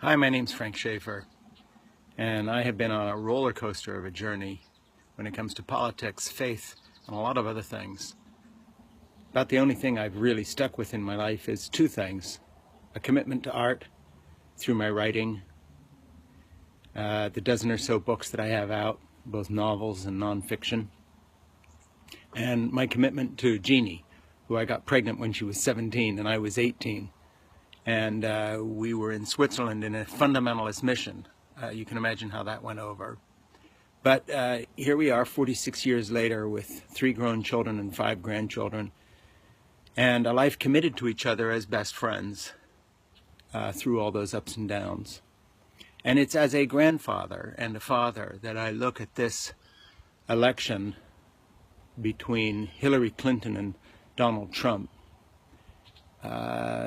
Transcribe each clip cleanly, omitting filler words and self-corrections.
Hi, my name's Frank Schaefer, and I have been on a roller coaster of a journey when it comes to politics, faith, and a lot of other things. About the only thing I've really stuck with in my life is two things: a commitment to art through my writing, the dozen or so books that I have out, both novels and nonfiction, and my commitment to Jeannie, who I got pregnant when she was 17 and I was 18. And we were in Switzerland in a fundamentalist mission. You can imagine how that went over. But here we are 46 years later with 3 grown children and 5 grandchildren, and a life committed to each other as best friends through all those ups and downs. And it's as a grandfather and a father that I look at this election between Hillary Clinton and Donald Trump.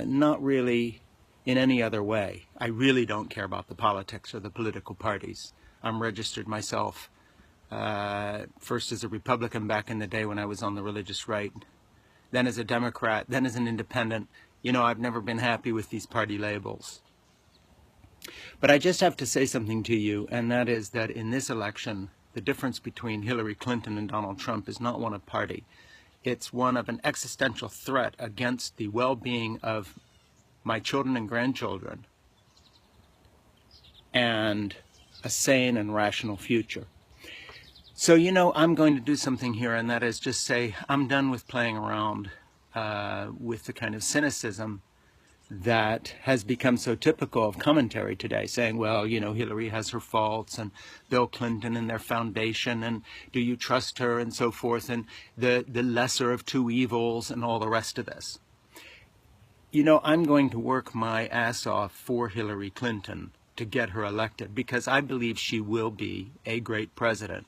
Not really in any other way. I really don't care about the politics or the political parties. I'm registered myself, first as a Republican back in the day when I was on the religious right, then as a Democrat, then as an independent. You know, I've never been happy with these party labels. But I just have to say something to you, and that is that in this election, the difference between Hillary Clinton and Donald Trump is not one of party. It's one of an existential threat against the well-being of my children and grandchildren and a sane and rational future. So, you know, I'm going to do something here, and that is just say I'm done with playing around with the kind of cynicism that has become so typical of commentary today, saying, well, you know, Hillary has her faults, and Bill Clinton and their foundation, and do you trust her, and so forth, and the lesser of two evils, and all the rest of this. You know, I'm going to work my ass off for Hillary Clinton to get her elected, because I believe she will be a great president.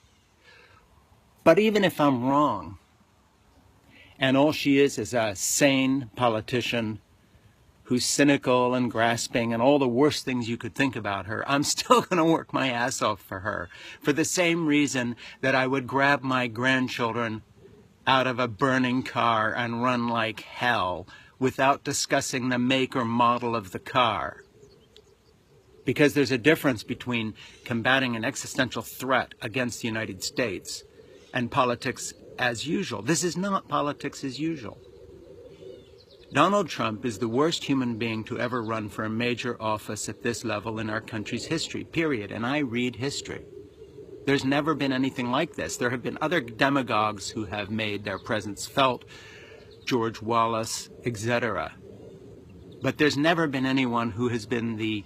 But even if I'm wrong, and all she is a sane politician who's cynical and grasping and all the worst things you could think about her, I'm still going to work my ass off for her, for the same reason that I would grab my grandchildren out of a burning car and run like hell without discussing the make or model of the car. Because there's a difference between combating an existential threat against the United States and politics as usual. This is not politics as usual. Donald Trump is the worst human being to ever run for a major office at this level in our country's history, period. And I read history. There's never been anything like this. There have been other demagogues who have made their presence felt, George Wallace, etc. But there's never been anyone who has been the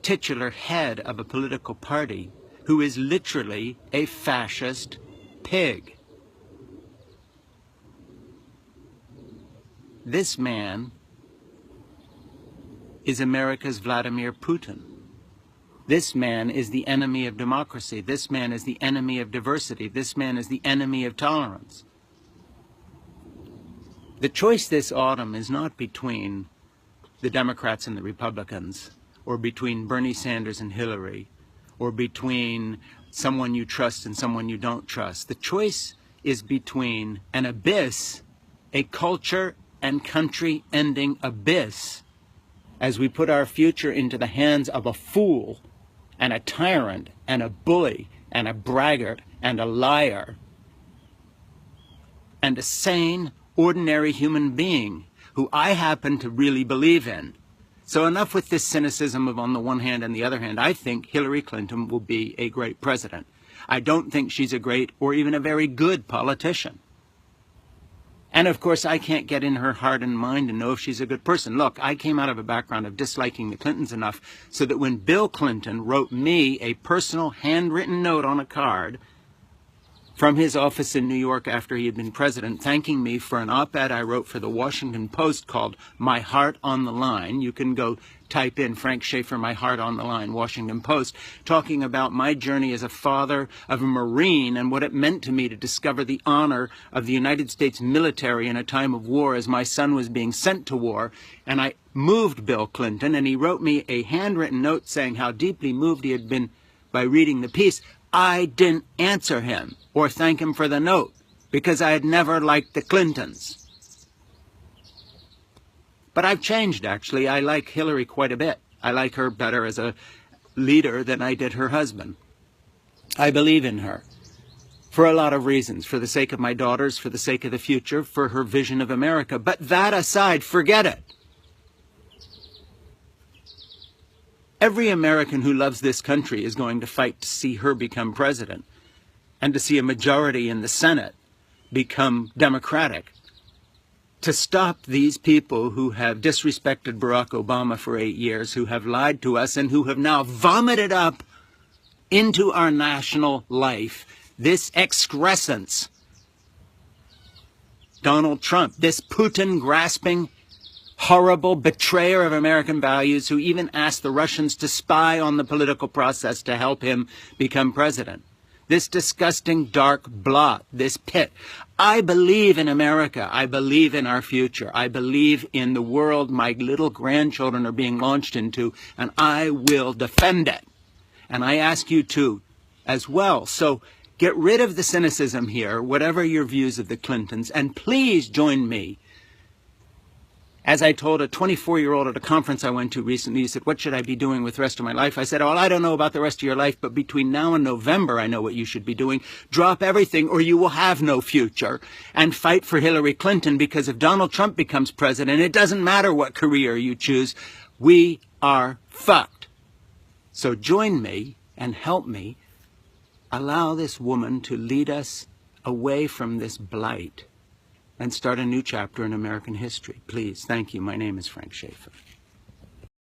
titular head of a political party who is literally a fascist pig. This man is America's Vladimir Putin. This man is the enemy of democracy. This man is the enemy of diversity. This man is the enemy of tolerance. The choice this autumn is not between the Democrats and the Republicans, or between Bernie Sanders and Hillary, or between someone you trust and someone you don't trust. The choice is between an abyss, a culture and country-ending abyss, as we put our future into the hands of a fool and a tyrant and a bully and a braggart and a liar, and a sane, ordinary human being who I happen to really believe in. So enough with this cynicism of on the one hand and the other hand. I think Hillary Clinton will be a great president. I don't think she's a great or even a very good politician. And of course, I can't get in her heart and mind and know if she's a good person. Look, I came out of a background of disliking the Clintons enough so that when Bill Clinton wrote me a personal handwritten note on a card from his office in New York after he had been president, thanking me for an op-ed I wrote for the Washington Post called My Heart on the Line. You can go type in Frank Schaefer, My Heart on the Line, Washington Post, talking about my journey as a father of a Marine and what it meant to me to discover the honor of the United States military in a time of war as my son was being sent to war. And I moved Bill Clinton, and he wrote me a handwritten note saying how deeply moved he had been by reading the piece. I didn't answer him or thank him for the note because I had never liked the Clintons. But I've changed, actually. I like Hillary quite a bit. I like her better as a leader than I did her husband. I believe in her for a lot of reasons, for the sake of my daughters, for the sake of the future, for her vision of America. But that aside, forget it. Every American who loves this country is going to fight to see her become president and to see a majority in the Senate become Democratic, to stop these people who have disrespected Barack Obama for 8 years, who have lied to us, and who have now vomited up into our national life this excrescence. Donald Trump, this Putin-grasping, horrible betrayer of American values, who even asked the Russians to spy on the political process to help him become president. This disgusting dark blot, this pit. I believe in America. I believe in our future. I believe in the world my little grandchildren are being launched into, and I will defend it. And I ask you to as well. So get rid of the cynicism here, whatever your views of the Clintons, and please join me. As I told a 24-year-old at a conference I went to recently, he said, what should I be doing with the rest of my life? I said, well, I don't know about the rest of your life, but between now and November, I know what you should be doing. Drop everything or you will have no future, and fight for Hillary Clinton, because if Donald Trump becomes president, it doesn't matter what career you choose. We are fucked. So join me and help me allow this woman to lead us away from this blight and start a new chapter in American history. Please, thank you. My name is Frank Schaeffer.